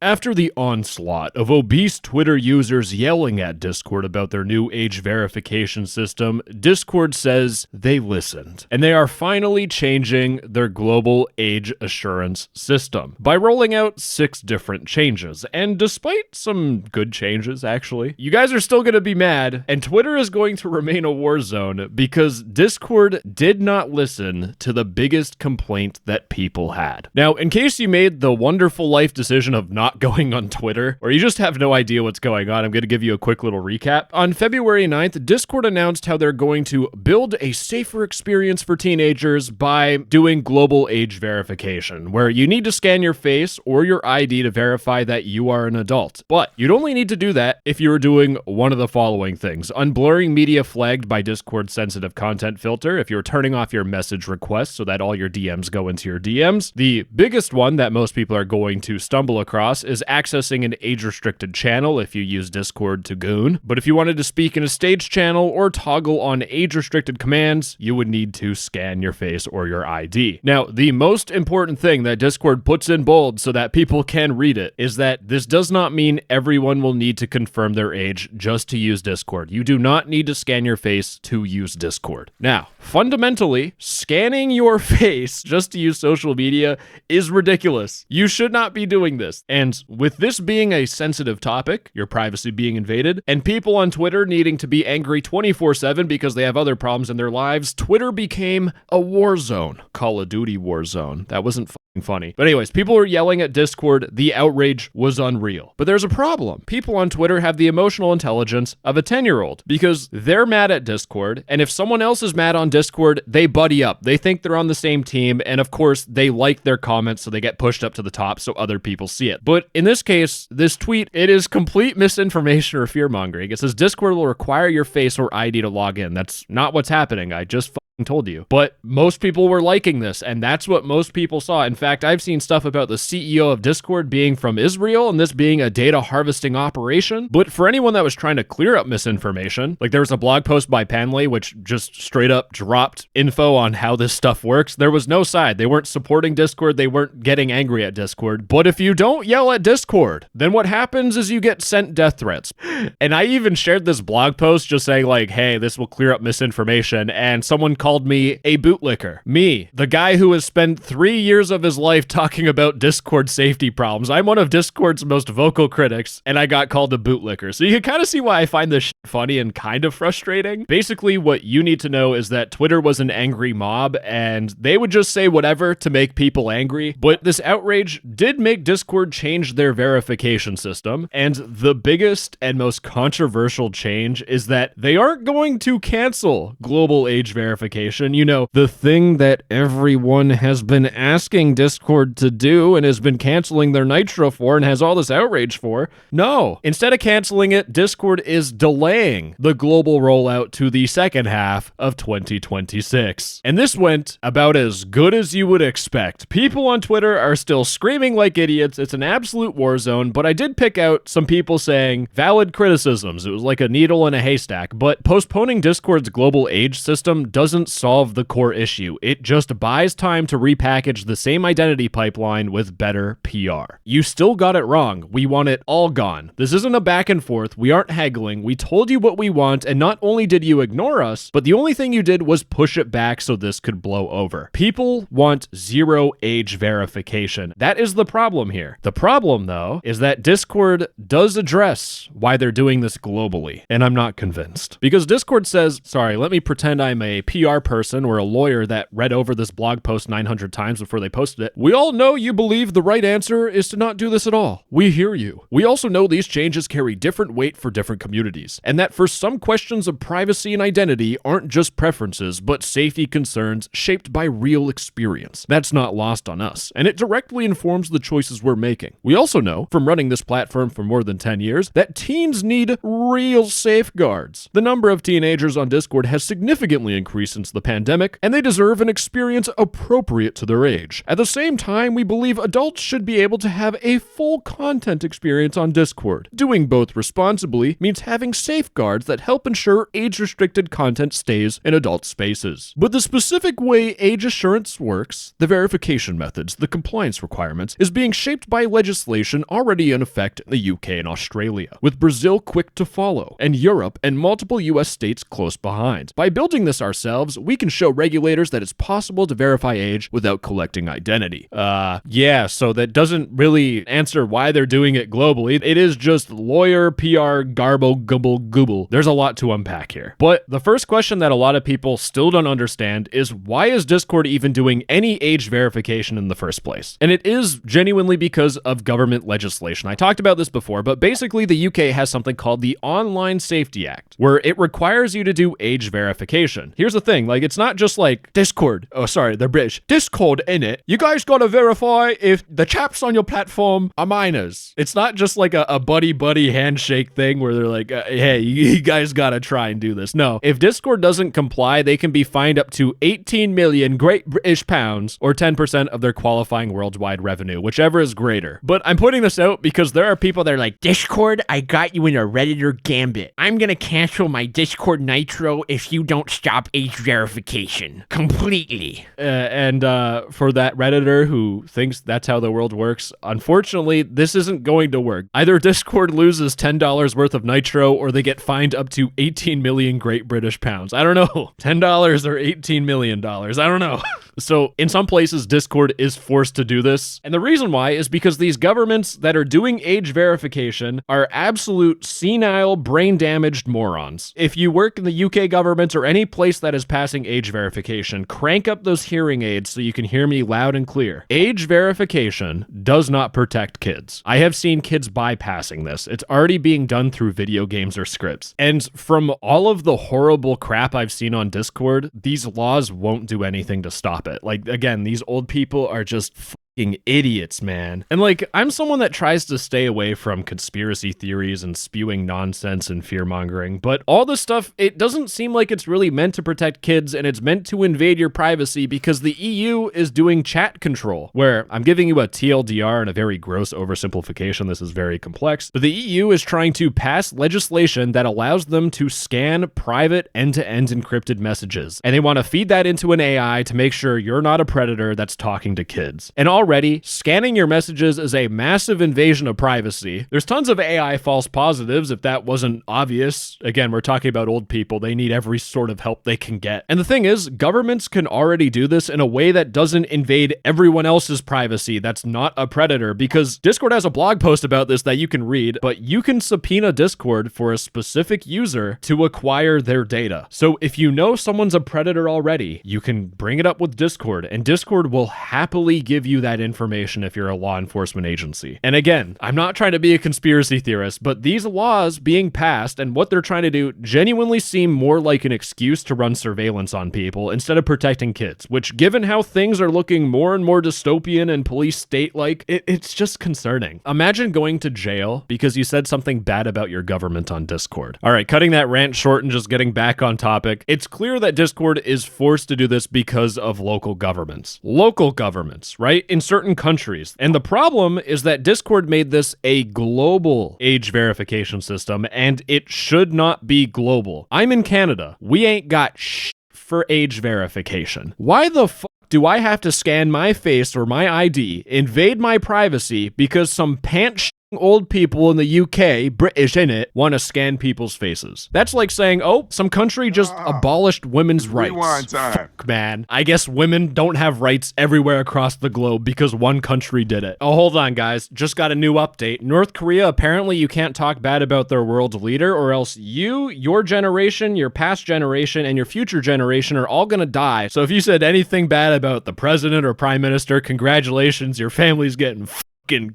After the onslaught of obese Twitter users yelling at Discord about their new age verification system, Discord says they listened, and they are finally changing their global age assurance system by rolling out 6 different changes. And despite some good changes, actually, you guys are still going to be mad, and Twitter is going to remain a war zone because Discord did not listen to the biggest complaint that people had. Now, in case you made the wonderful life decision of not going on Twitter, or you just have no idea what's going on, I'm going to give you a quick little recap. On February 9th, Discord announced how they're going to build a safer experience for teenagers by doing global age verification, where you need to scan your face or your ID to verify that you are an adult. But you'd only need to do that if you were doing one of the following things: unblurring media flagged by Discord's sensitive content filter, if you're turning off your message requests so that all your DMs go into your DMs. The biggest one that most people are going to stumble across is accessing an age-restricted channel if you use Discord to goon. But if you wanted to speak in a staged channel or toggle on age-restricted commands, you would need to scan your face or your ID. Now, the most important thing that Discord puts in bold so that people can read it is that this does not mean everyone will need to confirm their age just to use Discord. You do not need to scan your face to use Discord. Now, fundamentally, scanning your face just to use social media is ridiculous. You should not be doing this. And with this being a sensitive topic, your privacy being invaded, and people on Twitter needing to be angry 24/7 because they have other problems in their lives, Twitter became a war zone. Call of Duty war zone. That wasn't funny. But anyways, people were yelling at Discord. The outrage was unreal. But there's a problem. People on Twitter have the emotional intelligence of a 10-year-old because they're mad at Discord, and if someone else is mad on Discord, they buddy up. They think they're on the same team, and of course, they like their comments, so they get pushed up to the top so other people see it. But in this case, this tweet, it is complete misinformation or fear-mongering. It says Discord will require your face or ID to log in. That's not what's happening. I just told you. But most people were liking this, and that's what most people saw. In fact, I've seen stuff about the CEO of Discord being from Israel and this being a data harvesting operation. But for anyone that was trying to clear up misinformation, like there was a blog post by Panley which just straight up dropped info on how this stuff works. There was no side. They weren't supporting Discord. They weren't getting angry at Discord. But if you don't yell at Discord, then what happens is you get sent death threats. And I even shared this blog post just saying like, hey, this will clear up misinformation, and someone called me a bootlicker. Me, the guy who has spent 3 years of his life talking about Discord safety problems. I'm one of Discord's most vocal critics, and I got called a bootlicker. So you can kind of see why I find this funny and kind of frustrating. Basically, what you need to know is that Twitter was an angry mob, and they would just say whatever to make people angry. But this outrage did make Discord change their verification system, and the biggest and most controversial change is that they aren't going to cancel global age verification. You know, the thing that everyone has been asking Discord to do and has been canceling their Nitro for and has all this outrage for. No, instead of canceling it, Discord is delaying the global rollout to the second half of 2026. And this went about as good as you would expect. People on Twitter are still screaming like idiots. It's an absolute war zone, but I did pick out some people saying valid criticisms. It was like a needle in a haystack, but postponing Discord's global age system doesn't solve the core issue. It just buys time to repackage the same identity pipeline with better PR. You still got it wrong. We want it all gone. This isn't a back and forth. We aren't haggling. We told you what we want, and not only did you ignore us, but the only thing you did was push it back so this could blow over. People want zero age verification. That is the problem here. The problem, though, is that Discord does address why they're doing this globally, and I'm not convinced. Because Discord says, sorry, let me pretend I'm a PR person or a lawyer that read over this blog post 900 times before they posted it. We all know you believe the right answer is to not do this at all. We hear you. We also know these changes carry different weight for different communities, and that for some questions of privacy and identity aren't just preferences, but safety concerns shaped by real experience. That's not lost on us, and it directly informs the choices we're making. We also know, from running this platform for more than 10 years, that teens need real safeguards. The number of teenagers on Discord has significantly increased since since the pandemic, and they deserve an experience appropriate to their age. At the same time, we believe adults should be able to have a full content experience on Discord. Doing both responsibly means having safeguards that help ensure age-restricted content stays in adult spaces. But the specific way age assurance works, the verification methods, the compliance requirements, is being shaped by legislation already in effect in the UK and Australia, with Brazil quick to follow, and Europe and multiple US states close behind. By building this ourselves, we can show regulators that it's possible to verify age without collecting identity. Yeah, so that doesn't really answer why they're doing it globally. It is just lawyer, PR, garble, gubble, gooble. There's a lot to unpack here. But the first question that a lot of people still don't understand is, why is Discord even doing any age verification in the first place? And it is genuinely because of government legislation. I talked about this before, but basically the UK has something called the Online Safety Act, where it requires you to do age verification. Here's the thing, like, it's not just like Discord. Oh, sorry, they're British. Discord, innit? You guys gotta verify if the chaps on your platform are minors. It's not just like a buddy-buddy handshake thing where they're like, hey, you guys gotta try and do this. No, if Discord doesn't comply, they can be fined up to 18 million Great British pounds, or 10% of their qualifying worldwide revenue, whichever is greater. But I'm putting this out because there are people that are like, Discord, I got you in a Redditor gambit. I'm gonna cancel my Discord Nitro if you don't stop age verification completely. And for that Redditor who thinks that's how the world works, unfortunately, this isn't going to work. Either Discord loses $10 worth of Nitro, or they get fined up to 18 million Great British pounds. I don't know. $10 or $18 million. I don't know. So in some places, Discord is forced to do this. And the reason why is because these governments that are doing age verification are absolute senile, brain-damaged morons. If you work in the UK government or any place that is passing age verification, crank up those hearing aids so you can hear me loud and clear. Age verification does not protect kids. I have seen kids bypassing this. It's already being done through video games or scripts. And from all of the horrible crap I've seen on Discord, these laws won't do anything to stop it. Like, again, these old people are just idiots, man. And like, I'm someone that tries to stay away from conspiracy theories and spewing nonsense and fear-mongering, but all this stuff, it doesn't seem like it's really meant to protect kids, and it's meant to invade your privacy because the EU is doing chat control, where I'm giving you a TLDR and a very gross oversimplification. This is very complex, but the EU is trying to pass legislation that allows them to scan private end-to-end encrypted messages, and they want to feed that into an AI to make sure you're not a predator that's talking to kids. And already, scanning your messages is a massive invasion of privacy. There's tons of AI false positives, if that wasn't obvious. Again, we're talking about old people. They need every sort of help they can get. And the thing is, governments can already do this in a way that doesn't invade everyone else's privacy that's not a predator, because Discord has a blog post about this that you can read, but you can subpoena Discord for a specific user to acquire their data. So if you know someone's a predator already, you can bring it up with Discord, and Discord will happily give you that information if you're a law enforcement agency. And again, I'm not trying to be a conspiracy theorist, but these laws being passed and what they're trying to do genuinely seem more like an excuse to run surveillance on people instead of protecting kids, which, given how things are looking more and more dystopian and police state-like, it's just concerning. Imagine going to jail because you said something bad about your government on Discord. All right, cutting that rant short and just getting back on topic, it's clear that Discord is forced to do this because of local governments. Local governments, right? In certain countries. And the problem is that Discord made this a global age verification system, and it should not be global. I'm in Canada. We ain't got shit for age verification. Why the fuck do I have to scan my face or my ID, invade my privacy because some pant old people in the UK, British in it, want to scan people's faces? That's like saying, oh, some country just abolished women's rights. Rewind time. Fuck, man. I guess women don't have rights everywhere across the globe because one country did it. Oh, hold on, guys. Just got a new update. North Korea, apparently you can't talk bad about their world leader, or else you, your generation, your past generation, and your future generation are all gonna die. So if you said anything bad about the president or prime minister, congratulations, your family's getting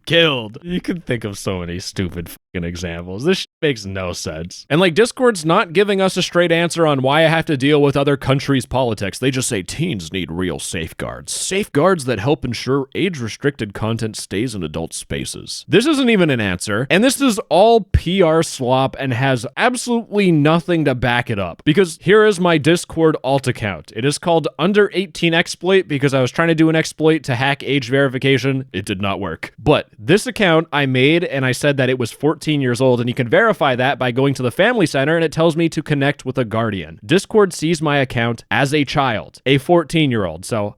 killed. You can think of so many stupid examples. This makes no sense. And like Discord's not giving us a straight answer on why I have to deal with other countries' politics. They just say teens need real safeguards. Safeguards that help ensure age-restricted content stays in adult spaces. This isn't even an answer, and this is all PR slop and has absolutely nothing to back it up. Because here is my Discord alt account. It is called Under 18 Exploit because I was trying to do an exploit to hack age verification. It did not work. But this account I made and I said that it was 14 years old, and you can verify that by going to the Family Center and it tells me to connect with a guardian. Discord sees my account as a child, a 14-year-old. So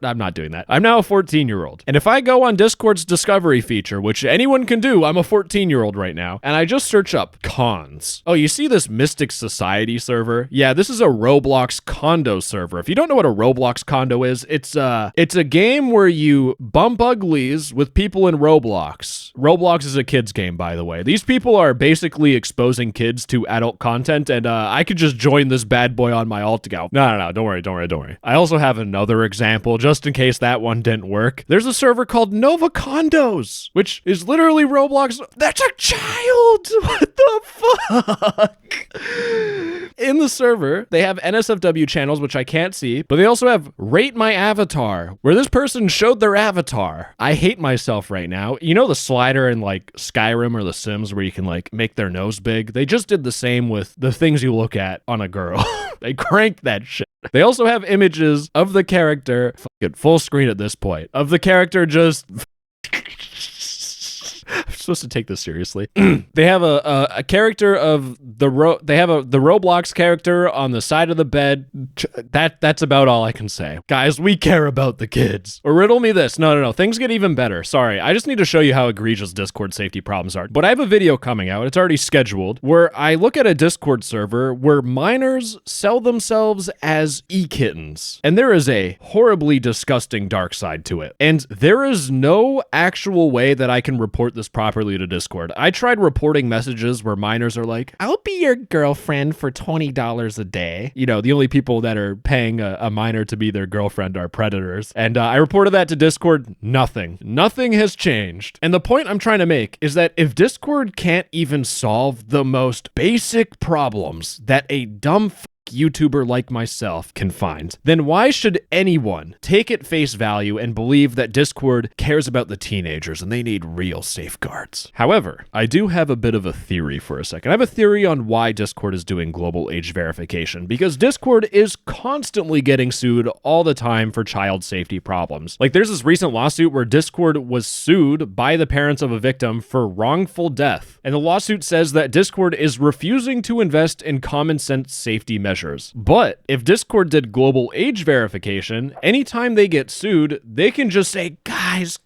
I'm not doing that. I'm now a 14-year-old. And if I go on Discord's discovery feature, which anyone can do, I'm a 14-year-old right now, and I just search up cons. Oh, you see this Mystic Society server? Yeah, this is a Roblox condo server. If you don't know what a Roblox condo is, it's a game where you bump uglies with people in Roblox. Roblox is a kid's game, by the way. These people are basically exposing kids to adult content, and I could just join this bad boy on my alt account. No, don't worry. I also have another example, just in case that one didn't work. There's a server called Nova Condos, which is literally Roblox. That's a child! What the fuck? In the server, they have NSFW channels, which I can't see, but they also have Rate My Avatar, where this person showed their avatar. I hate myself right now. You know the slider in like Skyrim or The Sims where you can like make their nose big? They just did the same with the things you look at on a girl. They cranked that shit. They also have images of the character, full screen at this point, of the character just... I'm supposed to take this seriously. They have a character of the the Roblox character on the side of the bed. That's about all I can say. Guys, we care about the kids. Or riddle me this. No. Things get even better. Sorry. I just need to show you how egregious Discord safety problems are. But I have a video coming out. It's already scheduled where I look at a Discord server where minors sell themselves as e-kittens. And there is a horribly disgusting dark side to it. And there is no actual way that I can report this properly to Discord. I tried reporting messages where minors are like, I'll be your girlfriend for $20 a day. You know, the only people that are paying a minor to be their girlfriend are predators. And I reported that to Discord. Nothing has changed. And the point I'm trying to make is that if Discord can't even solve the most basic problems that a dumb YouTuber like myself can find, then why should anyone take at face value and believe that Discord cares about the teenagers and they need real safeguards? However, I do have a bit of a theory for a second. I have a theory on why Discord is doing global age verification, because Discord is constantly getting sued all the time for child safety problems. Like there's this recent lawsuit where Discord was sued by the parents of a victim for wrongful death. And the lawsuit says that Discord is refusing to invest in common sense safety measures. But if Discord did global age verification, anytime they get sued, they can just say, guys,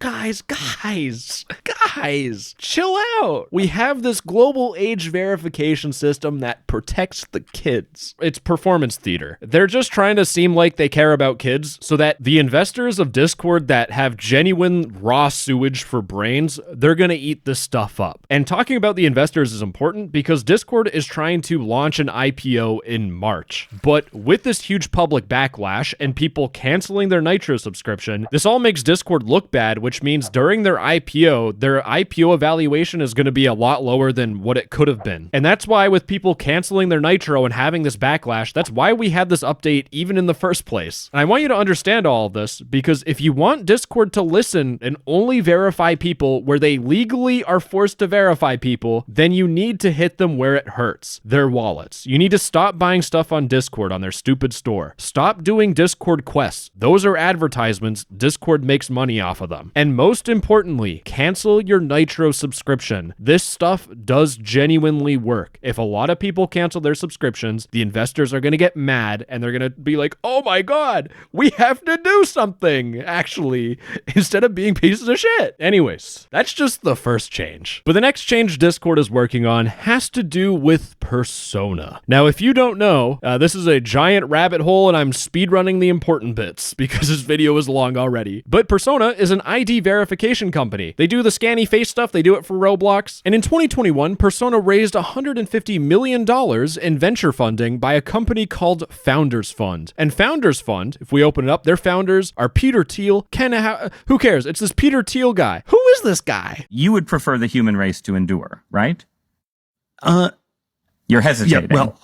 chill out. We have this global age verification system that protects the kids. It's performance theater. They're just trying to seem like they care about kids so that the investors of Discord that have genuine raw sewage for brains, they're gonna eat this stuff up. And talking about the investors is important because Discord is trying to launch an IPO in March. But with this huge public backlash and people canceling their Nitro subscription, this all makes Discord look bad, which means during their IPO evaluation is going to be a lot lower than what it could have been. And that's why with people canceling their Nitro and having this backlash, that's why we had this update even in the first place. And I want you to understand all of this because if you want Discord to listen and only verify people where they legally are forced to verify people, then you need to hit them where it hurts, their wallets. You need to stop buying stuff on Discord on their stupid store. Stop doing Discord quests. Those are advertisements. Discord makes money off of them. And most importantly, cancel your Nitro subscription. This stuff does genuinely work. If a lot of people cancel their subscriptions, the investors are going to get mad and they're going to be like, oh my God, we have to do something, actually, instead of being pieces of shit. Anyways, that's just the first change. But the next change Discord is working on has to do with persona. Now, if you don't know, This is a giant rabbit hole, and I'm speedrunning the important bits because this video is long already. But Persona is an ID verification company. They do the scanny face stuff. They do it for Roblox. And in 2021, Persona raised $150 million in venture funding by a company called Founders Fund. And Founders Fund, if we open it up, their founders are Peter Thiel, who cares? It's this Peter Thiel guy. Who is this guy? You would prefer the human race to endure, right? You're hesitating. Yeah, well,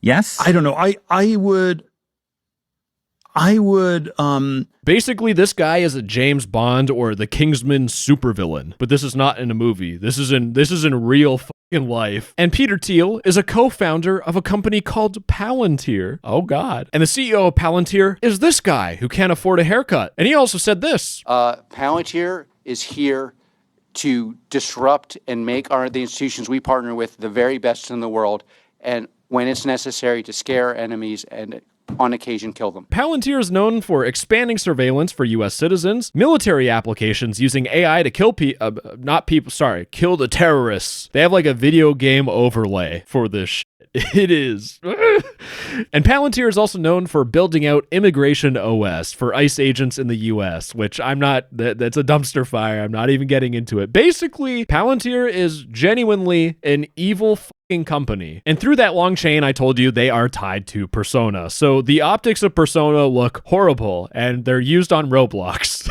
yes? I don't know. I would, Basically, this guy is a James Bond or the Kingsman supervillain, but this is not in a movie. This is in real fucking life. And Peter Thiel is a co-founder of a company called Palantir. Oh God. And the CEO of Palantir is this guy who can't afford a haircut. And he also said this. Palantir is here to disrupt and make the institutions we partner with the very best in the world, and when it's necessary, to scare enemies and on occasion kill them. Palantir is known for expanding surveillance for U.S. citizens, military applications using AI to kill kill the terrorists. They have like a video game overlay for this shit. It is. And Palantir is also known for building out Immigration OS for ICE agents in the US, which that's a dumpster fire. I'm not even getting into it. Basically, Palantir is genuinely an evil fucking company. And through that long chain, I told you they are tied to Persona. So the optics of Persona look horrible, and they're used on Roblox.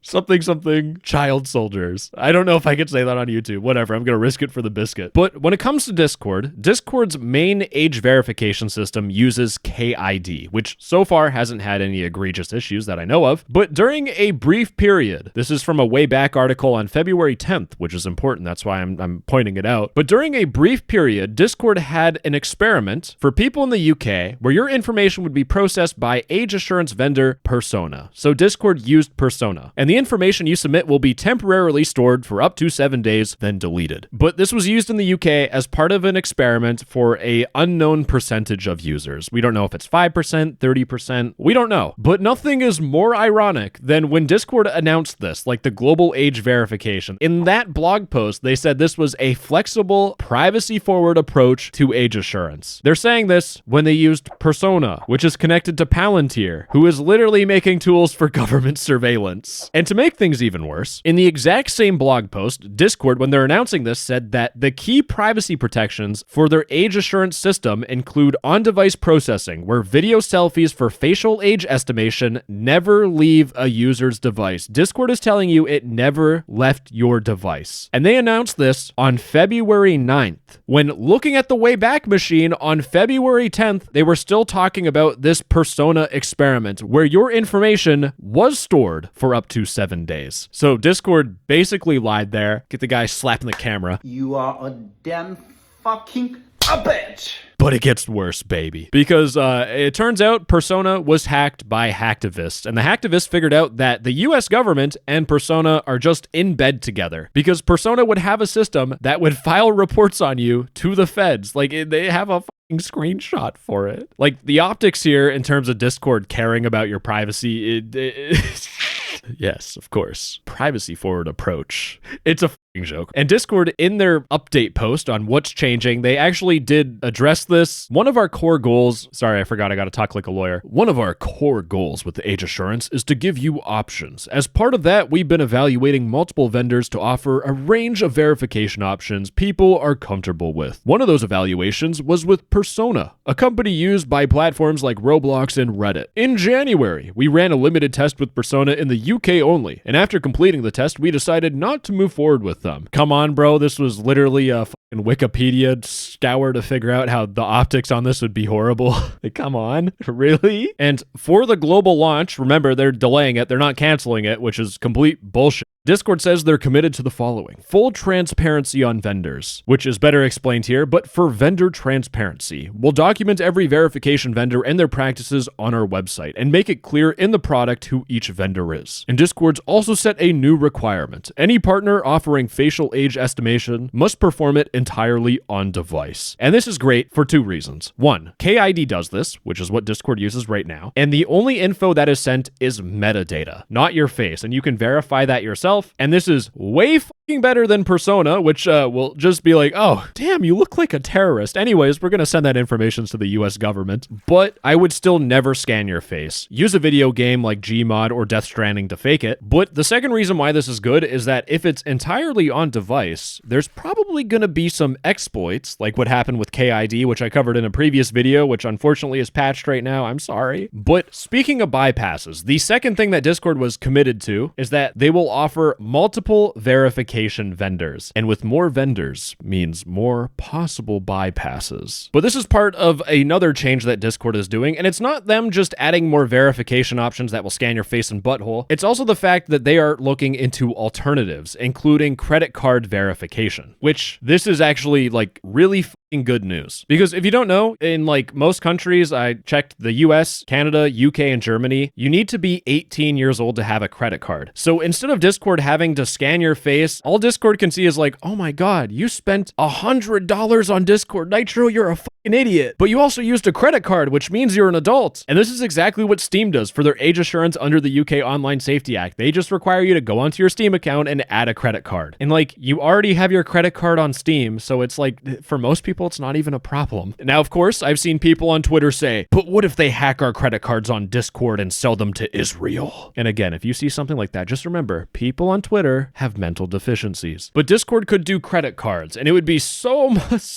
Something child soldiers. I don't know if I could say that on YouTube. Whatever, I'm gonna risk it for the biscuit. But when it comes to Discord, Discord's main age verification system uses KID, which so far hasn't had any egregious issues that I know of. But during a brief period, this is from a way back article on February 10th, which is important, that's why I'm pointing it out. But during a brief period, Discord had an experiment for people in the UK where your information would be processed by age assurance vendor Persona. So Discord used Persona, and the information you submit will be temporarily stored for up to 7 days, then deleted. But this was used in the UK as part of an experiment for a unknown percentage of users. We don't know if it's 5%, 30%, we don't know. But nothing is more ironic than when Discord announced this, like the global age verification. In that blog post, they said this was a flexible, privacy-forward approach to age assurance. They're saying this when they used Persona, which is connected to Palantir, who is literally making tools for government surveillance. And to make things even worse, in the exact same blog post, Discord, when they're announcing this, said that the key privacy protections for their age assurance system include on-device processing, where video selfies for facial age estimation never leave a user's device. Discord is telling you it never left your device. And they announced this on February 9th. When looking at the Wayback Machine on February 10th, they were still talking about this Persona experiment, where your information was stored for up to 7 days. So Discord basically lied there. Get the guy slapping the camera. You are a damn fucking a bitch. But it gets worse, baby. Because it turns out Persona was hacked by hacktivists. And the hacktivists figured out that the US government and Persona are just in bed together. Because Persona would have a system that would file reports on you to the feds. Like, they have a fucking screenshot for it. Like, the optics here in terms of Discord caring about your privacy, yes, of course. Privacy forward approach. It's a fucking joke. And Discord, in their update post on what's changing, they actually did address this. One of our core goals, sorry, I forgot I gotta talk like a lawyer. One of our core goals with the age assurance is to give you options. As part of that, we've been evaluating multiple vendors to offer a range of verification options people are comfortable with. One of those evaluations was with Persona, a company used by platforms like Roblox and Reddit. In January, we ran a limited test with Persona in the UK only, and after completing the test, we decided not to move forward with them. Come on, bro, this was literally a fucking Wikipedia scour to figure out how the optics on this would be horrible. Like, come on, really? And for the global launch, remember, they're delaying it, they're not canceling it, which is complete bullshit. Discord says they're committed to the following: full transparency on vendors, which is better explained here, but for vendor transparency. We'll document every verification vendor and their practices on our website and make it clear in the product who each vendor is. And Discord's also set a new requirement. Any partner offering facial age estimation must perform it entirely on device. And this is great for two reasons. One, KID does this, which is what Discord uses right now, and the only info that is sent is metadata, not your face, and you can verify that yourself itself. And this is way fucking better than Persona, which will just be like, oh, damn, you look like a terrorist. Anyways, we're going to send that information to the US government. But I would still never scan your face. Use a video game like Gmod or Death Stranding to fake it. But the second reason why this is good is that if it's entirely on device, there's probably going to be some exploits, like what happened with KID, which I covered in a previous video, which unfortunately is patched right now. I'm sorry. But speaking of bypasses, the second thing that Discord was committed to is that they will offer multiple verification vendors. And with more vendors means more possible bypasses. But this is part of another change that Discord is doing, and it's not them just adding more verification options that will scan your face and butthole. It's also the fact that they are looking into alternatives, including credit card verification, which this is actually like really good news. Because if you don't know, in like most countries, I checked the US, Canada, UK, and Germany, you need to be 18 years old to have a credit card. So instead of Discord having to scan your face, all Discord can see is like, oh my God, you spent $100 on Discord Nitro, you're a fucking idiot. But you also used a credit card, which means you're an adult. And this is exactly what Steam does for their age assurance under the UK Online Safety Act. They just require you to go onto your Steam account and add a credit card. And like, you already have your credit card on Steam, so it's like, for most people, it's not even a problem. Now, of course, I've seen people on Twitter say, but what if they hack our credit cards on Discord and sell them to Israel? And again, if you see something like that, just remember, people on Twitter have mental deficiencies. But Discord could do credit cards, and it would be so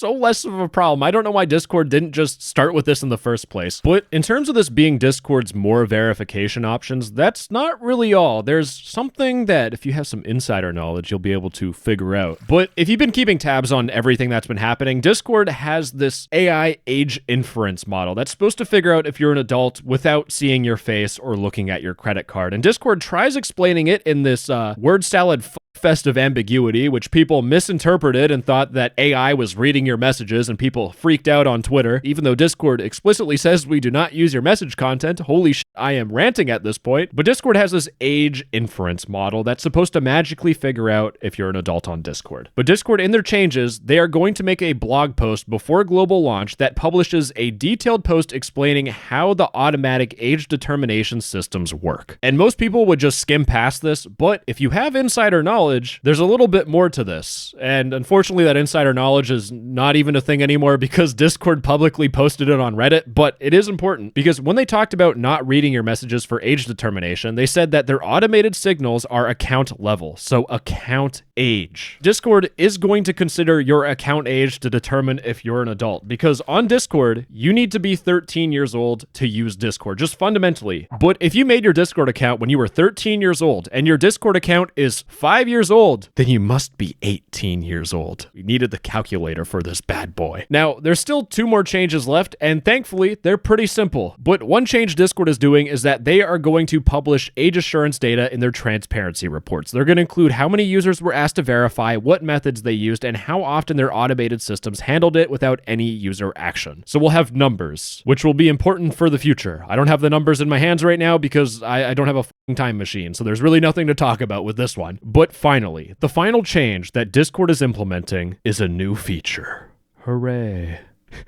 less of a problem. I don't know why Discord didn't just start with this in the first place. But in terms of this being Discord's more verification options, that's not really all. There's something that if you have some insider knowledge, you'll be able to figure out. But if you've been keeping tabs on everything that's been happening, Discord has this AI Age Inference model that's supposed to figure out if you're an adult without seeing your face or looking at your credit card. And Discord tries explaining it in this word salad fest of ambiguity, which people misinterpreted and thought that AI was reading your messages, and people freaked out on Twitter, even though Discord explicitly says we do not use your message content. Holy shit, I am ranting at this point. But Discord has this age inference model that's supposed to magically figure out if you're an adult on Discord. But Discord, in their changes, they are going to make a blog post before global launch that publishes a detailed post explaining how the automatic age determination systems work. And most people would just skim past this, but if you have insider knowledge, there's a little bit more to this. And unfortunately, that insider knowledge is not even a thing anymore because Discord publicly posted it on Reddit, but it is important because when they talked about not reading your messages for age determination, they said that their automated signals are account level, so account age. Discord is going to consider your account age to determine if you're an adult, because on Discord, you need to be 13 years old to use Discord, just fundamentally. But if you made your Discord account when you were 13 years old and your Discord account is 5 years old, then you must be 18 years old. We needed the calculator for this bad boy. Now, there's still 2 more changes left, and thankfully, they're pretty simple. But one change Discord is doing is that they are going to publish age assurance data in their transparency reports. They're going to include how many users were asked to verify, what methods they used, and how often their automated systems handled it without any user action. So we'll have numbers, which will be important for the future. I don't have the numbers in my hands right now because I don't have a fucking time machine, so there's really nothing to talk about with this one. But finally, the final change that Discord is implementing is a new feature. Hooray.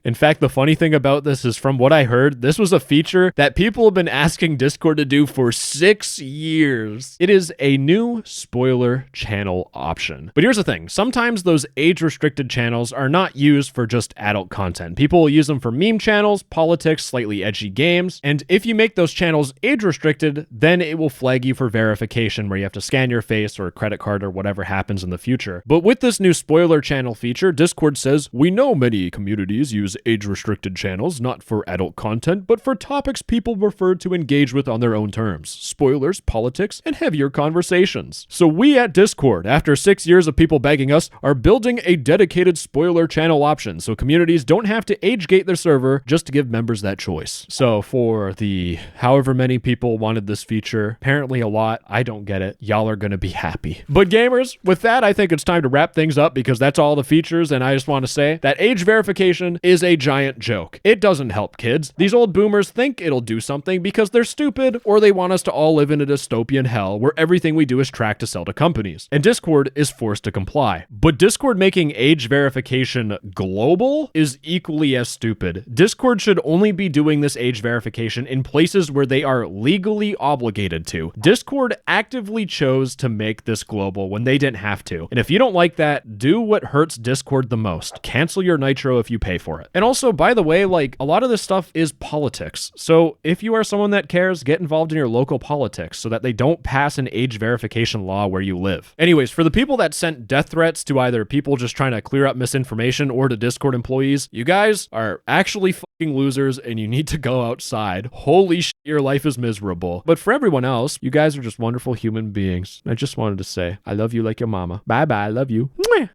In fact, the funny thing about this is, from what I heard, this was a feature that people have been asking Discord to do for 6 years. It is a new spoiler channel option. But here's the thing. Sometimes those age-restricted channels are not used for just adult content. People will use them for meme channels, politics, slightly edgy games. And if you make those channels age-restricted, then it will flag you for verification where you have to scan your face or a credit card or whatever happens in the future. But with this new spoiler channel feature, Discord says, we know many communities use age-restricted channels not for adult content, but for topics people prefer to engage with on their own terms. Spoilers, politics, and heavier conversations. So we at Discord, after 6 years of people begging us, are building a dedicated spoiler channel option so communities don't have to age-gate their server just to give members that choice. So for the however many people wanted this feature, apparently a lot, I don't get it, y'all are gonna be happy. But gamers, with that, I think it's time to wrap things up because that's all the features, and I just want to say that age verification is a giant joke. It doesn't help kids. These old boomers think it'll do something because they're stupid, or they want us to all live in a dystopian hell where everything we do is track to sell to companies. And Discord is forced to comply. But Discord making age verification global is equally as stupid. Discord should only be doing this age verification in places where they are legally obligated to. Discord actively chose to make this global when they didn't have to. And if you don't like that, do what hurts Discord the most. Cancel your Nitro if you pay for it. And also, by the way, like, a lot of this stuff is politics. So if you are someone that cares, get involved in your local politics so that they don't pass an age verification law where you live. Anyways, for the people that sent death threats to either people just trying to clear up misinformation or to Discord employees, you guys are actually fucking losers and you need to go outside. Holy shit, your life is miserable. But for everyone else, you guys are just wonderful human beings. I just wanted to say, I love you like your mama. Bye bye, I love you. Mwah.